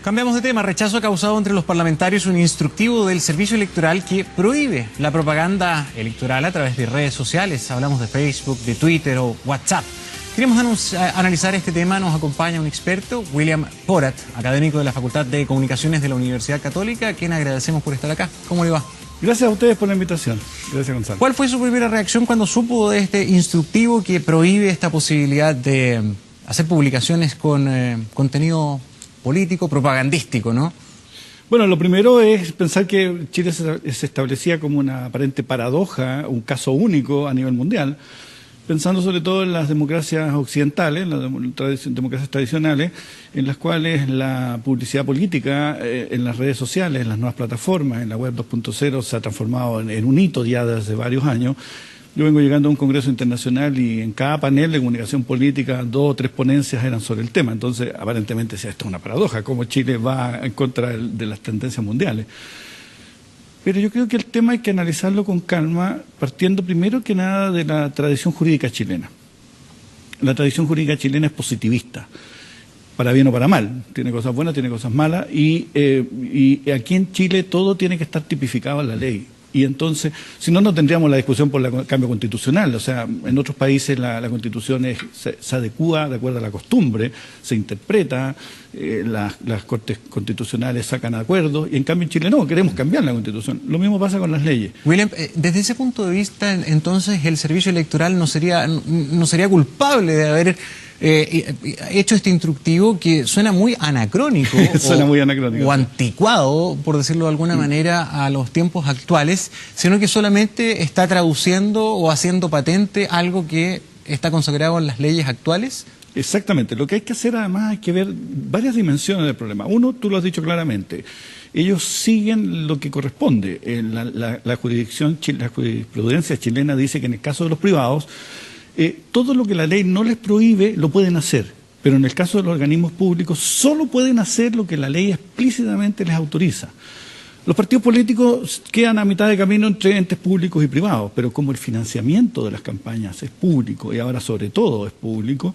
Cambiamos de tema. Rechazo ha causado entre los parlamentarios un instructivo del Servicio Electoral que prohíbe la propaganda electoral a través de redes sociales. Hablamos de Facebook, de Twitter o WhatsApp. Queremos analizar este tema. Nos acompaña un experto, William Porat, académico de la Facultad de Comunicaciones de la Universidad Católica, a quien agradecemos por estar acá. ¿Cómo le va? Gracias a ustedes por la invitación. Gracias, Gonzalo. ¿Cuál fue su primera reacción cuando supo de este instructivo que prohíbe esta posibilidad de hacer publicaciones con contenido político, propagandístico, ¿no? Bueno, lo primero es pensar que Chile se establecía como una aparente paradoja, un caso único a nivel mundial, pensando sobre todo en las democracias occidentales, las democracias tradicionales, en las cuales la publicidad política en las redes sociales, en las nuevas plataformas, en la web 2.0 se ha transformado en un hito ya desde varios años. Yo vengo llegando a un congreso internacional y en cada panel de comunicación política 2 o 3 ponencias eran sobre el tema. Entonces, aparentemente, esto es una paradoja, cómo Chile va en contra de las tendencias mundiales. Pero yo creo que el tema hay que analizarlo con calma, partiendo primero que nada de la tradición jurídica chilena. La tradición jurídica chilena es positivista, para bien o para mal. Tiene cosas buenas, tiene cosas malas, y aquí en Chile todo tiene que estar tipificado en la ley. Y entonces, si no, no tendríamos la discusión por el cambio constitucional. O sea, en otros países la constitución se adecúa de acuerdo a la costumbre, se interpreta, las cortes constitucionales sacan acuerdos, y en cambio en Chile no, queremos cambiar la constitución. Lo mismo pasa con las leyes. William, desde ese punto de vista, entonces el servicio electoral no sería culpable de haber hecho este instructivo que suena muy anacrónico, suena muy anacrónico, o anticuado, por decirlo de alguna manera, a los tiempos actuales, sino que solamente está traduciendo o haciendo patente algo que está consagrado en las leyes actuales? Exactamente. Lo que hay que hacer además es que ver varias dimensiones del problema. Uno, tú lo has dicho claramente, ellos siguen lo que corresponde. La jurisprudencia chilena dice que en el caso de los privados, todo lo que la ley no les prohíbe lo pueden hacer, pero en el caso de los organismos públicos solo pueden hacer lo que la ley explícitamente les autoriza. Los partidos políticos quedan a mitad de camino entre entes públicos y privados, pero como el financiamiento de las campañas es público y ahora sobre todo es público,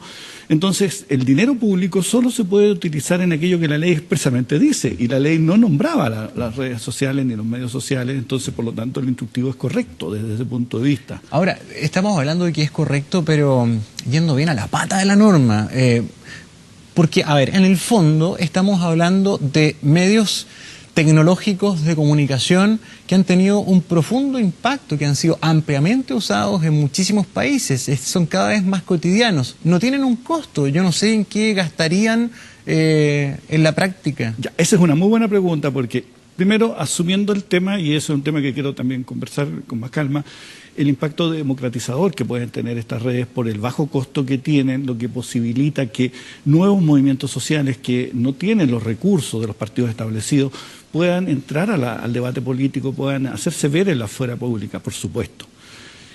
entonces el dinero público solo se puede utilizar en aquello que la ley expresamente dice, y la ley no nombraba las redes sociales ni los medios sociales, entonces por lo tanto el instructivo es correcto desde ese punto de vista. Ahora, estamos hablando de que es correcto, pero yendo bien a la pata de la norma, porque, a ver, en el fondo estamos hablando de medios tecnológicos de comunicación que han tenido un profundo impacto, que han sido ampliamente usados en muchísimos países, son cada vez más cotidianos, no tienen un costo, yo no sé en qué gastarían en la práctica. Ya, esa es una muy buena pregunta, porque primero, asumiendo el tema, y eso es un tema que quiero también conversar con más calma, el impacto democratizador que pueden tener estas redes por el bajo costo que tienen, lo que posibilita que nuevos movimientos sociales que no tienen los recursos de los partidos establecidos puedan entrar al debate político, puedan hacerse ver en la esfera pública, por supuesto.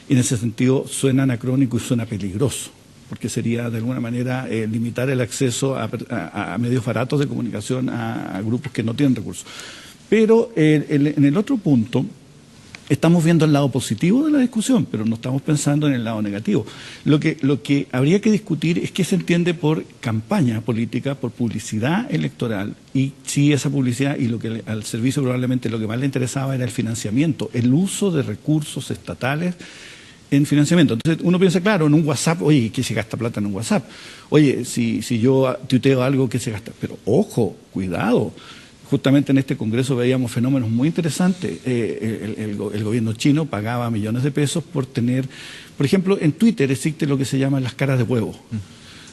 Y en ese sentido suena anacrónico y suena peligroso, porque sería de alguna manera limitar el acceso a medios baratos de comunicación a grupos que no tienen recursos. Pero en el otro punto, estamos viendo el lado positivo de la discusión, pero no estamos pensando en el lado negativo. Lo que habría que discutir es qué se entiende por campaña política, por publicidad electoral, y si esa publicidad, y lo que al servicio probablemente lo que más le interesaba era el financiamiento, el uso de recursos estatales en financiamiento. Entonces uno piensa, claro, en un WhatsApp, oye, ¿qué se gasta plata en un WhatsApp? Oye, si yo tuiteo algo, ¿qué se gasta? Pero ojo, cuidado. Justamente en este congreso veíamos fenómenos muy interesantes. El gobierno chino pagaba millones de pesos por tener, por ejemplo, en Twitter existe lo que se llama las caras de huevo.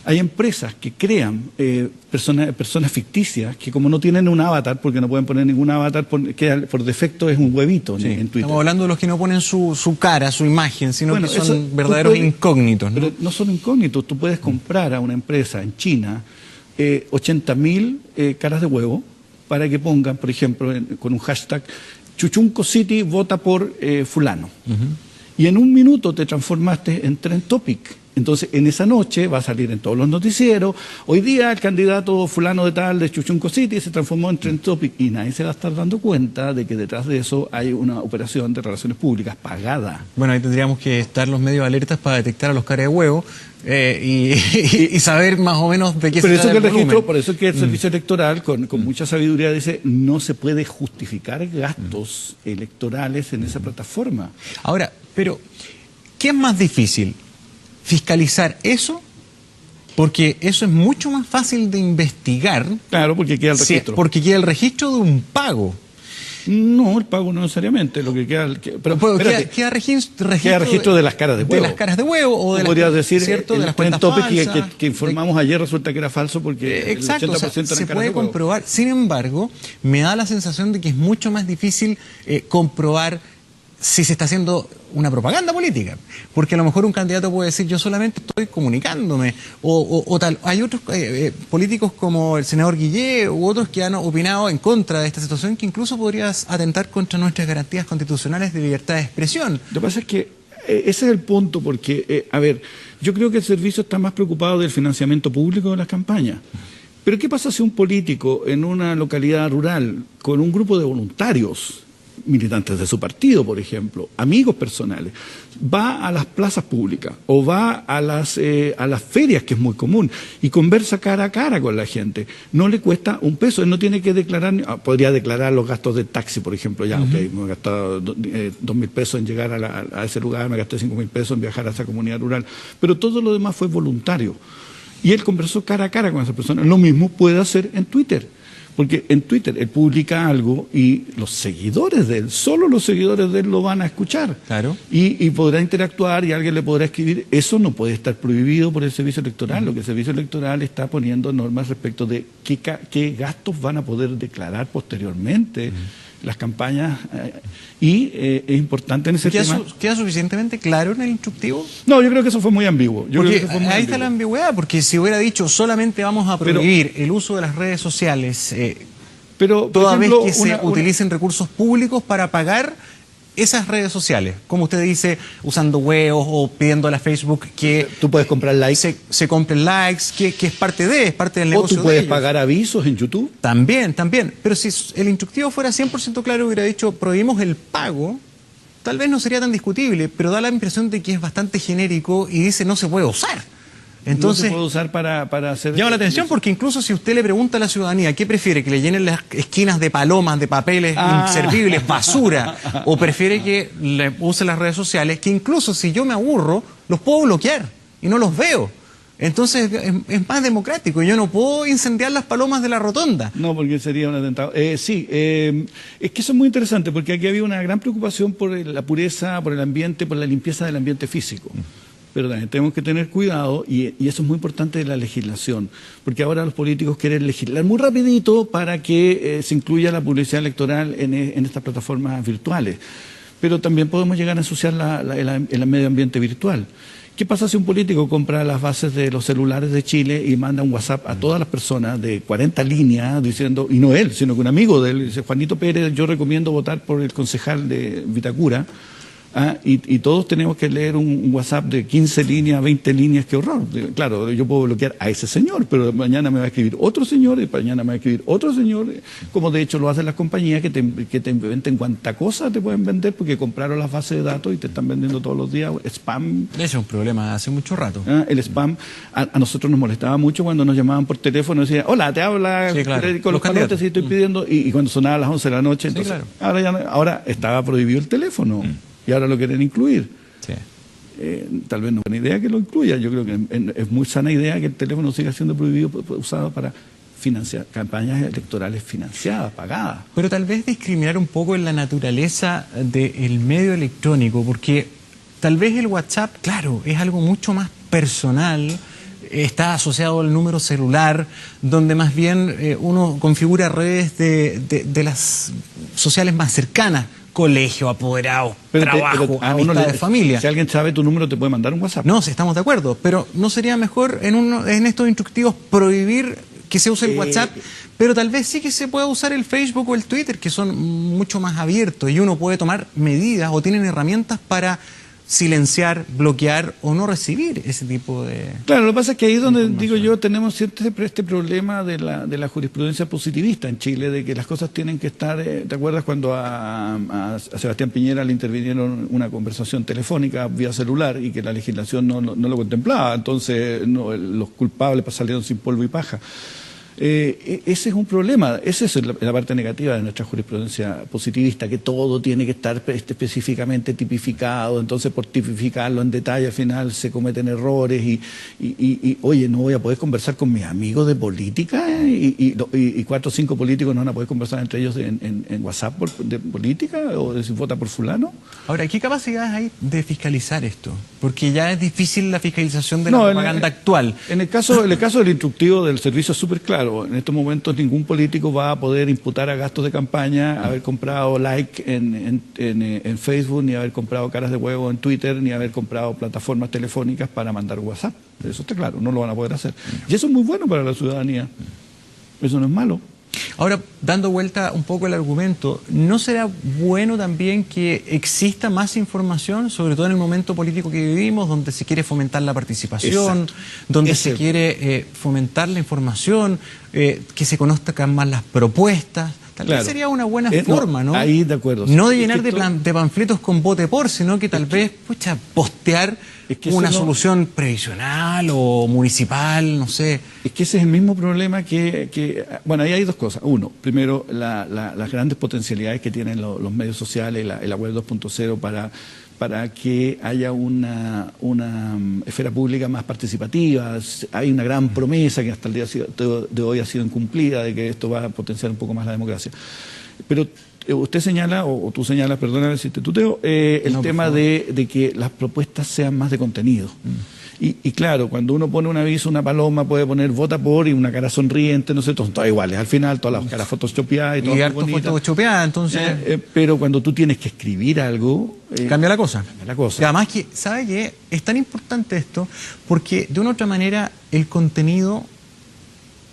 Hay empresas que crean personas ficticias que, como no tienen un avatar, porque no pueden poner ningún avatar, que por defecto es un huevito, sí, en Twitter. Estamos hablando de los que no ponen su cara, su imagen, sino que son verdaderos incógnitos, ¿no? Pero no son incógnitos. Tú puedes comprar a una empresa en China 80.000 caras de huevo, para que pongan, por ejemplo, con un hashtag, Chuchunco City vota por fulano. Y en un minuto te transformaste en trend topic. Entonces, en esa noche va a salir en todos los noticieros, hoy día el candidato fulano de tal de Chuchunco City se transformó en Trend Topic y nadie se va a estar dando cuenta de que detrás de eso hay una operación de relaciones públicas pagada. Bueno, ahí tendríamos que estar los medios alertas para detectar a los caras de huevo y saber más o menos de qué se trata el volumen. Por eso que el Servicio Electoral, con mucha sabiduría, dice no se puede justificar gastos electorales en esa plataforma. Ahora, pero, ¿qué es más difícil? ¿Fiscalizar eso? Porque eso es mucho más fácil de investigar. Claro, porque queda el registro. Sí, porque queda el registro de un pago. No, el pago no necesariamente, lo que queda... Pero queda registro de las caras de huevo. De las caras de huevo o de las... Podrías decir, ¿cierto? De las cuentas falsas. Que informamos ayer resulta que era falso porque exacto, el 80% o sea, eran se caras puede de huevo. comprobar. Sin embargo, me da la sensación de que es mucho más difícil comprobar si se está haciendo una propaganda política, porque a lo mejor un candidato puede decir yo solamente estoy comunicándome o tal. Hay otros políticos como el senador Guillé u otros que han opinado en contra de esta situación que incluso podría atentar contra nuestras garantías constitucionales de libertad de expresión. Lo que pasa es que ese es el punto, porque, a ver, yo creo que el servicio está más preocupado del financiamiento público de las campañas. Pero ¿qué pasa si un político en una localidad rural con un grupo de voluntarios, militantes de su partido, por ejemplo, amigos personales, va a las plazas públicas o va a las ferias, que es muy común, y conversa cara a cara con la gente? No le cuesta un peso, él no tiene que declarar, podría declarar los gastos de taxi, por ejemplo, ya, me he gastado 2.000 pesos en llegar a ese lugar, me gasté 5.000 pesos en viajar a esa comunidad rural, pero todo lo demás fue voluntario. Y él conversó cara a cara con esa persona. Lo mismo puede hacer en Twitter. Porque en Twitter él publica algo y los seguidores de él, solo los seguidores de él lo van a escuchar. Claro. Y podrá interactuar y alguien le podrá escribir. Eso no puede estar prohibido por el Servicio Electoral. Lo que el Servicio Electoral está poniendo normas respecto de qué gastos van a poder declarar posteriormente las campañas. Es importante en ese tema. ¿Queda suficientemente claro en el instructivo? No, yo creo que eso fue muy ambiguo. Ahí está la ambigüedad, porque si hubiera dicho solamente vamos a prohibir el uso de las redes sociales, toda vez que se utilicen recursos públicos para pagar esas redes sociales, como usted dice, usando huevos o pidiendo a la Facebook que tú puedes comprar likes, se compren likes, que es parte del negocio. O tú puedes pagar avisos en YouTube. También. Pero si el instructivo fuera 100% claro, hubiera dicho prohibimos el pago, tal vez no sería tan discutible, pero da la impresión de que es bastante genérico y dice no se puede usar. Entonces, no se puede usar para hacer... Llama la atención porque incluso si usted le pregunta a la ciudadanía qué prefiere, que le llenen las esquinas de palomas, de papeles inservibles, basura, o prefiere que le use las redes sociales, que incluso si yo me aburro, los puedo bloquear y no los veo. Entonces es más democrático. Yo no puedo incendiar las palomas de la rotonda. No, porque sería un atentado. Es que eso es muy interesante, porque aquí había una gran preocupación por la pureza, por el ambiente, por la limpieza del ambiente físico. Pero también tenemos que tener cuidado, y eso es muy importante de la legislación, porque ahora los políticos quieren legislar muy rapidito para que se incluya la publicidad electoral en estas plataformas virtuales. Pero también podemos llegar a ensuciar el medio ambiente virtual. ¿Qué pasa si un político compra las bases de los celulares de Chile y manda un WhatsApp a todas las personas de 40 líneas diciendo, y no él, sino que un amigo de él, dice, Juanito Pérez, yo recomiendo votar por el concejal de Vitacura? Y todos tenemos que leer un WhatsApp de 15 líneas, 20 líneas, qué horror. Claro, yo puedo bloquear a ese señor, pero mañana me va a escribir otro señor y mañana me va a escribir otro señor, como de hecho lo hacen las compañías que te venden cuánta cosa te pueden vender porque compraron las bases de datos y te están vendiendo todos los días spam. Ese es un problema hace mucho rato. El spam a nosotros nos molestaba mucho cuando nos llamaban por teléfono y decían, hola, te habla con los palotes y estoy pidiendo, y cuando sonaba a las 11 de la noche, entonces, ahora estaba prohibido el teléfono. Y ahora lo quieren incluir. Sí. Tal vez no es buena idea que lo incluya. Yo creo que es muy sana idea que el teléfono siga siendo prohibido, usado para financiar campañas electorales financiadas, pagadas. Pero tal vez discriminar un poco en la naturaleza del medio electrónico, porque tal vez el WhatsApp, claro, es algo mucho más personal, está asociado al número celular, donde más bien uno configura redes de las sociales más cercanas, colegio, apoderados, trabajo, amistad de familia. Si alguien sabe tu número, te puede mandar un WhatsApp. No, si estamos de acuerdo, pero ¿no sería mejor en estos instructivos prohibir que se use el WhatsApp? Pero tal vez sí que se pueda usar el Facebook o el Twitter, que son mucho más abiertos y uno puede tomar medidas o tienen herramientas para silenciar, bloquear o no recibir ese tipo de... Claro, lo que pasa es que ahí es donde, digo yo, tenemos siempre este problema de la jurisprudencia positivista en Chile, de que las cosas tienen que estar... ¿Te acuerdas cuando a Sebastián Piñera le intervinieron una conversación telefónica vía celular y que la legislación no lo contemplaba? Entonces los culpables salieron sin polvo y paja. Ese es un problema, esa es la parte negativa de nuestra jurisprudencia positivista, que todo tiene que estar específicamente tipificado, entonces por tipificarlo en detalle al final se cometen errores y oye, no voy a poder conversar con mis amigos de política y 4 o 5 políticos no van a poder conversar entre ellos en WhatsApp de política o de si vota por fulano. Ahora, ¿qué capacidades hay de fiscalizar esto? Porque ya es difícil la fiscalización de la propaganda actual. En el caso del instructivo del servicio es súper claro. En estos momentos ningún político va a poder imputar a gastos de campaña haber comprado like en Facebook, ni haber comprado caras de huevo en Twitter, ni haber comprado plataformas telefónicas para mandar WhatsApp. Eso está claro, no lo van a poder hacer. Y eso es muy bueno para la ciudadanía. Eso no es malo. Ahora, dando vuelta un poco el argumento, ¿no será bueno también que exista más información, sobre todo en el momento político que vivimos, donde se quiere fomentar la participación, exacto, donde se quiere fomentar la información, que se conozcan más las propuestas? Tal vez sería una buena forma, ¿no? Ahí de acuerdo. No de llenar de panfletos con vote por, sino que tal vez, pucha, postear una solución previsional o municipal, no sé. Es que ese es el mismo problema bueno, ahí hay dos cosas. Uno, primero, las grandes potencialidades que tienen los medios sociales, la web 2.0 para que haya una esfera pública más participativa. Hay una gran promesa que hasta el día de hoy ha sido incumplida, de que esto va a potenciar un poco más la democracia. Pero usted señala, o tú señalas, perdóname si te tuteo, el tema de que las propuestas sean más de contenido. Y claro, cuando uno pone un aviso, una paloma puede poner vota por y una cara sonriente, no sé, todas iguales. Al final todas las caras photoshopeadas y todo. Y harto photoshopeadas, entonces... pero cuando tú tienes que escribir algo... cambia la cosa. Cambia la cosa. Y además que, ¿sabe qué? Es tan importante esto porque de una u otra manera el contenido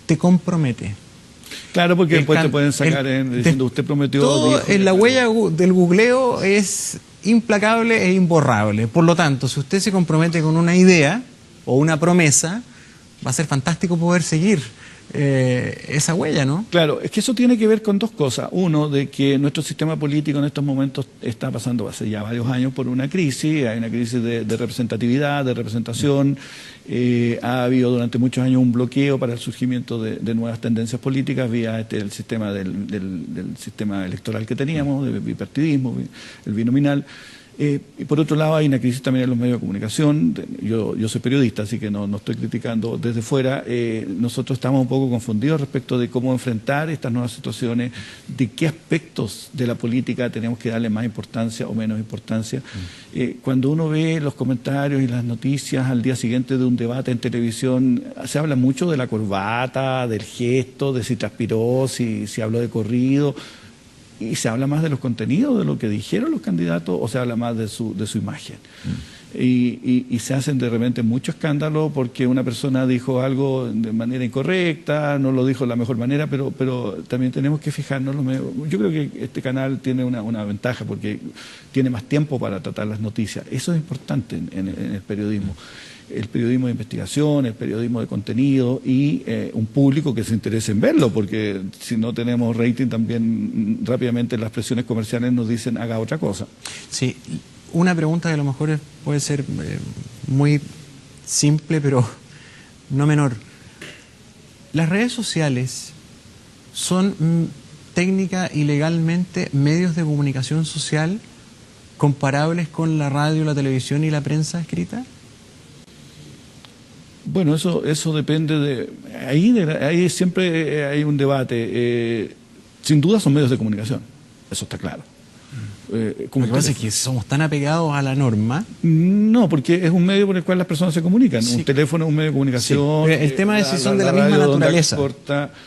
te compromete. Claro, porque después te pueden sacar diciendo usted prometió... Todo en la huella del googleo es implacable e imborrable. Por lo tanto, si usted se compromete con una idea o una promesa, va a ser fantástico poder seguir esa huella, ¿no? Claro, es que eso tiene que ver con dos cosas. Uno, de que nuestro sistema político en estos momentos está pasando hace ya varios años por una crisis. Hay una crisis de representatividad, de representación. Ha habido durante muchos años un bloqueo para el surgimiento de nuevas tendencias políticas vía el sistema del sistema electoral que teníamos, de bipartidismo, el binominal. Y por otro lado hay una crisis también en los medios de comunicación. Yo soy periodista, así que no estoy criticando desde fuera. Nosotros estamos un poco confundidos respecto de cómo enfrentar estas nuevas situaciones, de qué aspectos de la política tenemos que darle más importancia o menos importancia. Cuando uno ve los comentarios y las noticias al día siguiente de un debate en televisión, se habla mucho de la corbata, del gesto, de si transpiró, si habló de corrido. Y se habla más de los contenidos, de lo que dijeron los candidatos, o se habla más de su imagen. Y se hacen de repente mucho escándalo porque una persona dijo algo de manera incorrecta, no lo dijo de la mejor manera, pero también tenemos que fijarnos. Yo creo que este canal tiene una ventaja porque tiene más tiempo para tratar las noticias. Eso es importante en el periodismo. El periodismo de investigación, el periodismo de contenido y un público que se interese en verlo, porque si no tenemos rating también rápidamente las presiones comerciales nos dicen haga otra cosa. Sí, una pregunta que a lo mejor puede ser muy simple, pero no menor. ¿Las redes sociales son técnica y legalmente medios de comunicación social comparables con la radio, la televisión y la prensa escrita? Bueno, eso depende de... Ahí siempre hay un debate. Sin duda son medios de comunicación, eso está claro. Lo que pasa es que somos tan apegados a la norma. No, porque es un medio por el cual las personas se comunican. Sí. Un teléfono es un medio de comunicación. Sí. El tema es si son de la misma naturaleza,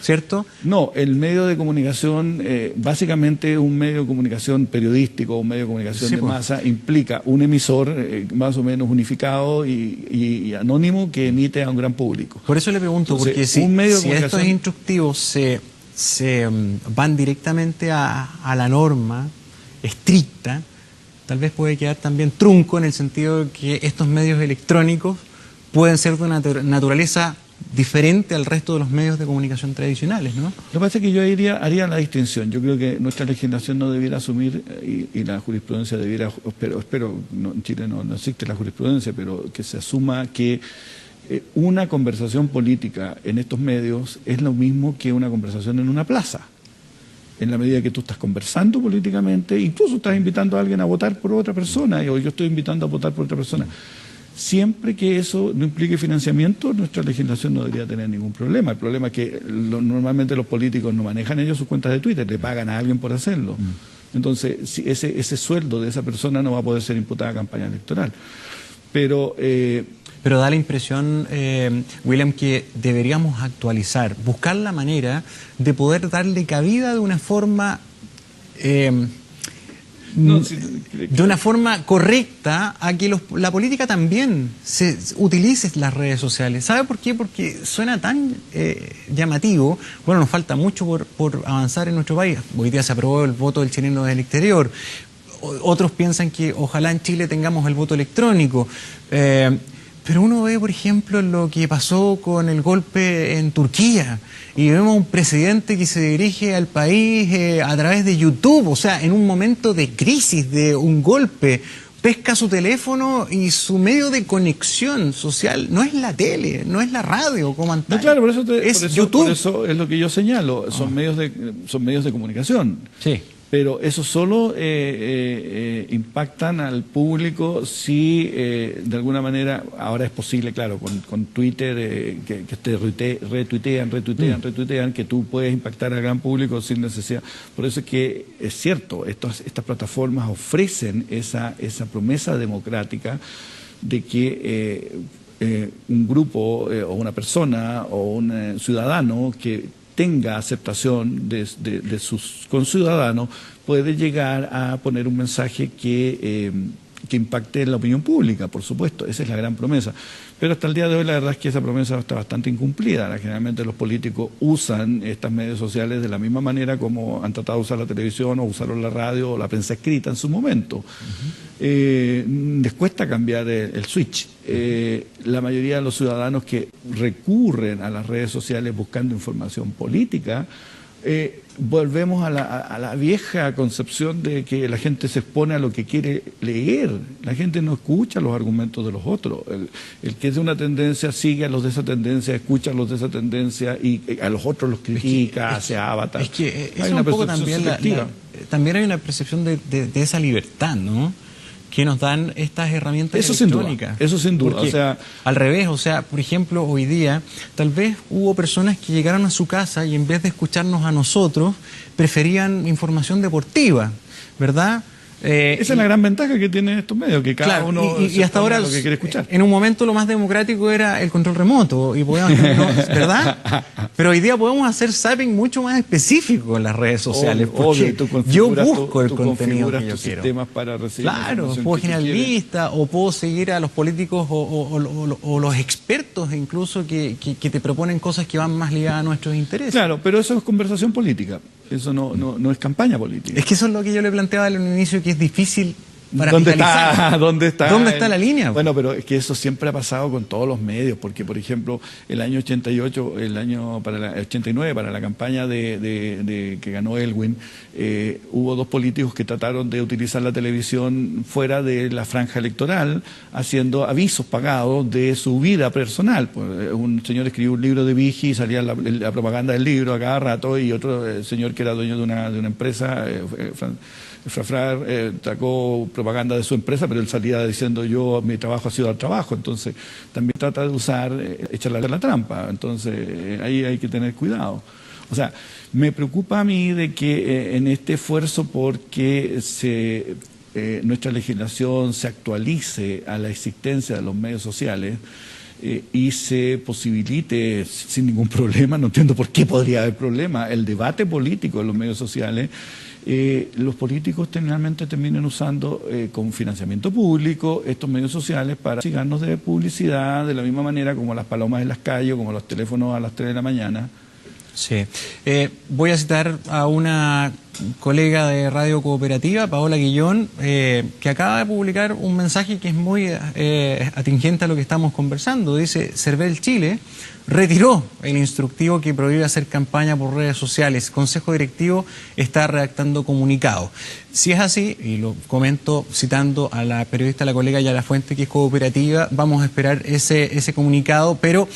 ¿cierto? No, el medio de comunicación, básicamente un medio de comunicación periodístico, un medio de comunicación de masa, implica un emisor más o menos unificado y anónimo que emite a un gran público. Por eso le pregunto, entonces, porque si estos instructivos se van directamente a la norma estricta, tal vez puede quedar también trunco en el sentido de que estos medios electrónicos pueden ser de una naturaleza diferente al resto de los medios de comunicación tradicionales, ¿no? Lo que pasa es que yo haría la distinción. Yo creo que nuestra legislación no debiera asumir, y la jurisprudencia debiera, espero no, en Chile no existe la jurisprudencia, pero que se asuma que una conversación política en estos medios es lo mismo que una conversación en una plaza. En la medida que tú estás conversando políticamente, incluso estás invitando a alguien a votar por otra persona, o yo estoy invitando a votar por otra persona. Siempre que eso no implique financiamiento, nuestra legislación no debería tener ningún problema. El problema es que normalmente los políticos no manejan ellos sus cuentas de Twitter, le pagan a alguien por hacerlo. Entonces, si ese sueldo de esa persona no va a poder ser imputada a campaña electoral. Pero da la impresión, William, que deberíamos actualizar, buscar la manera de poder darle cabida de una forma... de una forma correcta a que la política también utilice las redes sociales. ¿Sabe por qué? Porque suena tan llamativo. Bueno, nos falta mucho por avanzar en nuestro país. Hoy día se aprobó el voto del chileno del exterior. Otros piensan que ojalá en Chile tengamos el voto electrónico. Pero uno ve, por ejemplo, lo que pasó con el golpe en Turquía y vemos un presidente que se dirige al país a través de YouTube, o sea, en un momento de crisis, de un golpe, pesca su teléfono y su medio de conexión social no es la tele, no es la radio como antaño. No, claro, por eso YouTube. Por eso es lo que yo señalo, son medios de comunicación. Sí. Pero eso solo impactan al público si de alguna manera, ahora es posible, claro, con Twitter, que te retuitean, que tú puedes impactar al gran público sin necesidad. Por eso es que es cierto, estas plataformas ofrecen esa promesa democrática de que un grupo o una persona o un ciudadano que tenga aceptación de sus conciudadanos, puede llegar a poner un mensaje que impacte en la opinión pública, por supuesto. Esa es la gran promesa. Pero hasta el día de hoy la verdad es que esa promesa está bastante incumplida. Generalmente los políticos usan estas medios sociales de la misma manera como han tratado de usar la televisión o usaron la radio o la prensa escrita en su momento. Les cuesta cambiar el switch. La mayoría de los ciudadanos que recurren a las redes sociales buscando información política, volvemos a la vieja concepción de que la gente se expone a lo que quiere leer. La gente no escucha los argumentos de los otros. El que es de una tendencia sigue a los de esa tendencia, escucha a los de esa tendencia y a los otros los critica, hace avatar. Es que hay una un poco percepción también también hay una percepción de esa libertad, ¿no?, que nos dan estas herramientas electrónicas. Eso sin duda. Porque, o sea, al revés, o sea, por ejemplo, hoy día, tal vez hubo personas que llegaron a su casa y en vez de escucharnos a nosotros, preferían información deportiva, ¿verdad? Esa es la gran ventaja que tienen estos medios, que cada uno y hasta ahora lo que quiere escuchar. En un momento lo más democrático era el control remoto, y podíamos, ¿verdad? Pero hoy día podemos hacer zapping mucho más específico en las redes sociales, porque yo busco el contenido que yo quiero. Sistemas para recibir puedo generar lista, o puedo seguir a los políticos o los expertos incluso que te proponen cosas que van más ligadas a nuestros intereses. Claro, pero eso es conversación política. Eso no es campaña política. Es que eso es lo que yo le planteaba al inicio, que es difícil para ¿Dónde fiscalizar. ¿Dónde está? ¿Dónde está la línea? Bueno, pero es que eso siempre ha pasado con todos los medios, porque por ejemplo, el año 88, el 89, para la campaña de que ganó Elwin, hubo dos políticos que trataron de utilizar la televisión fuera de la franja electoral, haciendo avisos pagados de su vida personal. Pues, un señor escribió un libro de Vigi y salía la propaganda del libro a cada rato, y otro señor que era dueño de una empresa, Frafrar, sacó propaganda de su empresa, pero él salía diciendo: mi trabajo ha sido al trabajo. Entonces también trata de usar, echarle la trampa. Entonces ahí hay que tener cuidado. O sea, me preocupa a mí de que en este esfuerzo porque nuestra legislación se actualice a la existencia de los medios sociales y se posibilite sin ningún problema, no entiendo por qué podría haber problema, el debate político en los medios sociales, los políticos generalmente terminan usando con financiamiento público estos medios sociales para cigarnos de publicidad, de la misma manera como las palomas en las calles, como los teléfonos a las 3 de la mañana. Sí. Voy a citar a una colega de Radio Cooperativa, Paola Guillón, que acaba de publicar un mensaje que es muy atingente a lo que estamos conversando. Dice: Cervel Chile retiró el instructivo que prohíbe hacer campaña por redes sociales. Consejo Directivo está redactando comunicado. Si es así, y lo comento citando a la periodista, la colega Yala Fuente, que es Cooperativa, vamos a esperar ese comunicado, pero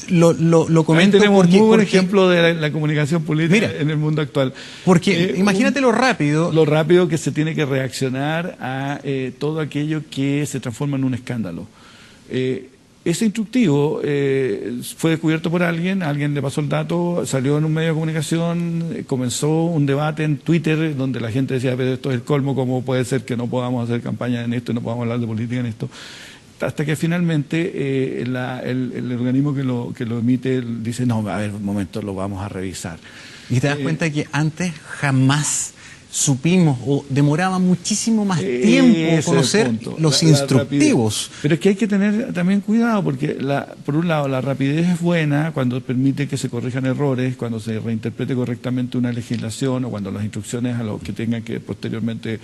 lo comento. Ahí tenemos porque, un muy buen ejemplo de la comunicación política en el mundo actual. Porque imagínate lo rápido. Lo rápido que se tiene que reaccionar a todo aquello que se transforma en un escándalo. Ese instructivo fue descubierto por alguien le pasó el dato, salió en un medio de comunicación, comenzó un debate en Twitter donde la gente decía: pero esto es el colmo, ¿cómo puede ser que no podamos hacer campaña en esto y no podamos hablar de política en esto? Hasta que finalmente el organismo que lo emite dice: no, a ver, un momento, lo vamos a revisar. Y te das cuenta que antes jamás supimos, o demoraba muchísimo más tiempo conocer los instructivos. Pero es que hay que tener también cuidado, porque por un lado la rapidez es buena cuando permite que se corrijan errores, cuando se reinterprete correctamente una legislación, o cuando las instrucciones a los que tengan que posteriormente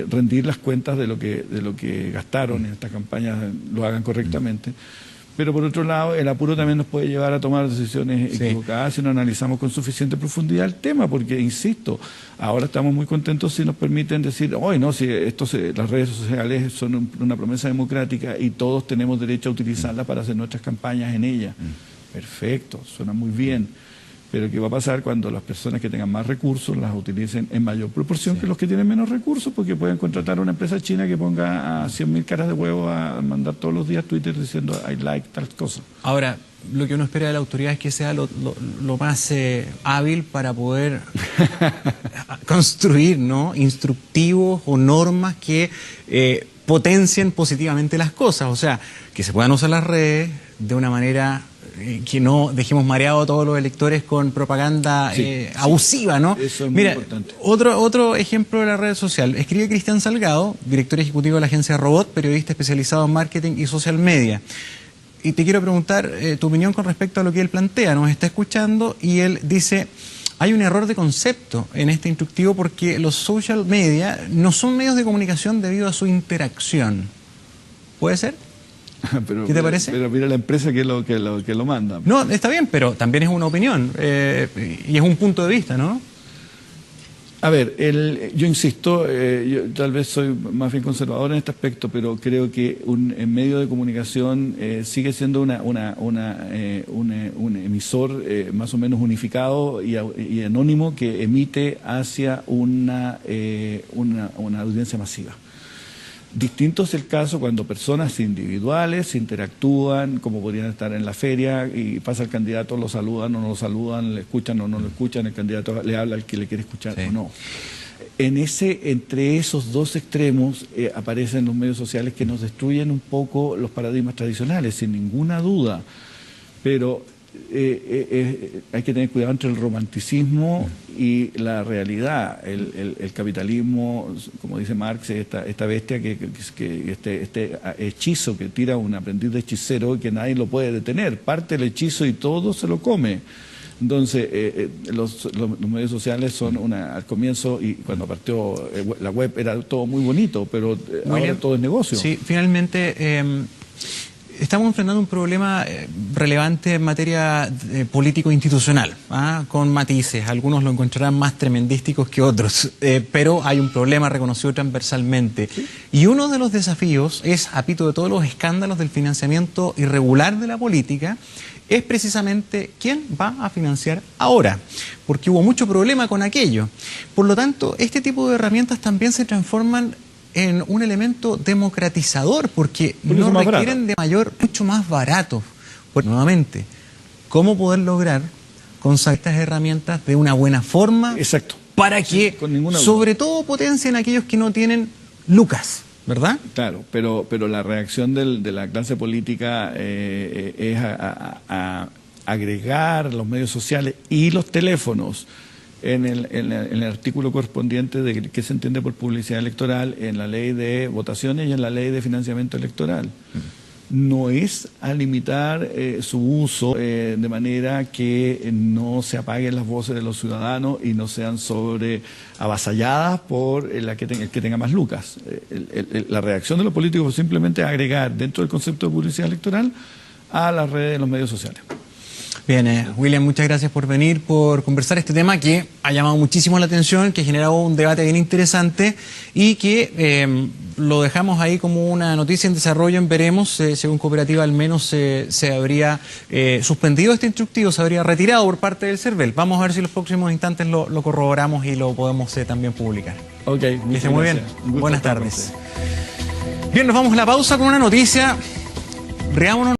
rendir las cuentas de lo que gastaron en esta campaña lo hagan correctamente. Pero por otro lado, el apuro también nos puede llevar a tomar decisiones equivocadas si no analizamos con suficiente profundidad el tema, porque, insisto, ahora estamos muy contentos si nos permiten decir: hoy no, si las redes sociales son una promesa democrática y todos tenemos derecho a utilizarlas para hacer nuestras campañas en ellas. Perfecto, suena muy bien. Pero ¿qué va a pasar cuando las personas que tengan más recursos las utilicen en mayor proporción que los que tienen menos recursos? Porque pueden contratar a una empresa china que ponga a 100.000 caras de huevo a mandar todos los días Twitter diciendo I like tal cosa. Ahora, lo que uno espera de la autoridad es que sea lo más hábil para poder construir, ¿no?, instructivos o normas que potencien positivamente las cosas. O sea, que se puedan usar las redes de una manera que no dejemos mareados a todos los electores con propaganda abusiva, ¿no? Eso es muy importante. Otro ejemplo de la red social. Escribe Cristian Salgado, director ejecutivo de la agencia Robot, periodista especializado en marketing y social media. Y te quiero preguntar tu opinión con respecto a lo que él plantea. Nos está escuchando y él dice: hay un error de concepto en este instructivo porque los social media no son medios de comunicación debido a su interacción. ¿Puede ser? ¿Qué te parece? Pero mira la empresa que lo manda. No, está bien, pero también es una opinión y es un punto de vista, ¿no? A ver, yo insisto, yo tal vez soy más bien conservador en este aspecto, pero creo que un medio de comunicación sigue siendo un emisor más o menos unificado y anónimo que emite hacia una audiencia masiva. Distinto es el caso cuando personas individuales interactúan, como podrían estar en la feria, y pasa el candidato, lo saludan o no lo saludan, le escuchan o no lo escuchan, el candidato le habla al que le quiere escuchar o no. Entre esos dos extremos aparecen los medios sociales que nos destruyen un poco los paradigmas tradicionales, sin ninguna duda, pero hay que tener cuidado entre el romanticismo y la realidad. El capitalismo, como dice Marx, esta bestia, este hechizo que tira un aprendiz de hechicero que nadie lo puede detener, parte el hechizo y todo se lo come. Entonces, los medios sociales son al comienzo, y cuando partió la web era todo muy bonito, pero ahora todo es negocio. Sí, finalmente estamos enfrentando un problema relevante en materia político-institucional, con matices. Algunos lo encontrarán más tremendísticos que otros, pero hay un problema reconocido transversalmente. ¿Sí? Y uno de los desafíos es, a pito de todos los escándalos del financiamiento irregular de la política, es precisamente quién va a financiar ahora, porque hubo mucho problema con aquello. Por lo tanto, este tipo de herramientas también se transforman en un elemento democratizador, porque no requieren de mucho más barato. Porque, nuevamente, ¿cómo poder lograr consagrar estas herramientas de una buena forma? Exacto. Para que, sobre todo, potencien a aquellos que no tienen lucas, ¿verdad? Claro, pero la reacción de la clase política es a agregar los medios sociales y los teléfonos en el artículo correspondiente de qué se entiende por publicidad electoral, en la ley de votaciones y en la ley de financiamiento electoral. no es a limitar su uso de manera que no se apaguen las voces de los ciudadanos y no sean avasalladas por el que tenga más lucas. La reacción de los políticos fue simplemente agregar dentro del concepto de publicidad electoral a las redes de los medios sociales. Bien, William, muchas gracias por venir, por conversar este tema que ha llamado muchísimo la atención, que ha generado un debate bien interesante y que lo dejamos ahí como una noticia en desarrollo. Veremos, según Cooperativa al menos se habría suspendido este instructivo, se habría retirado por parte del CERVEL. Vamos a ver si en los próximos instantes lo corroboramos y lo podemos también publicar. Ok, que esté muy bien. Buenas tardes. Bien, nos vamos a la pausa con una noticia. Riámonos.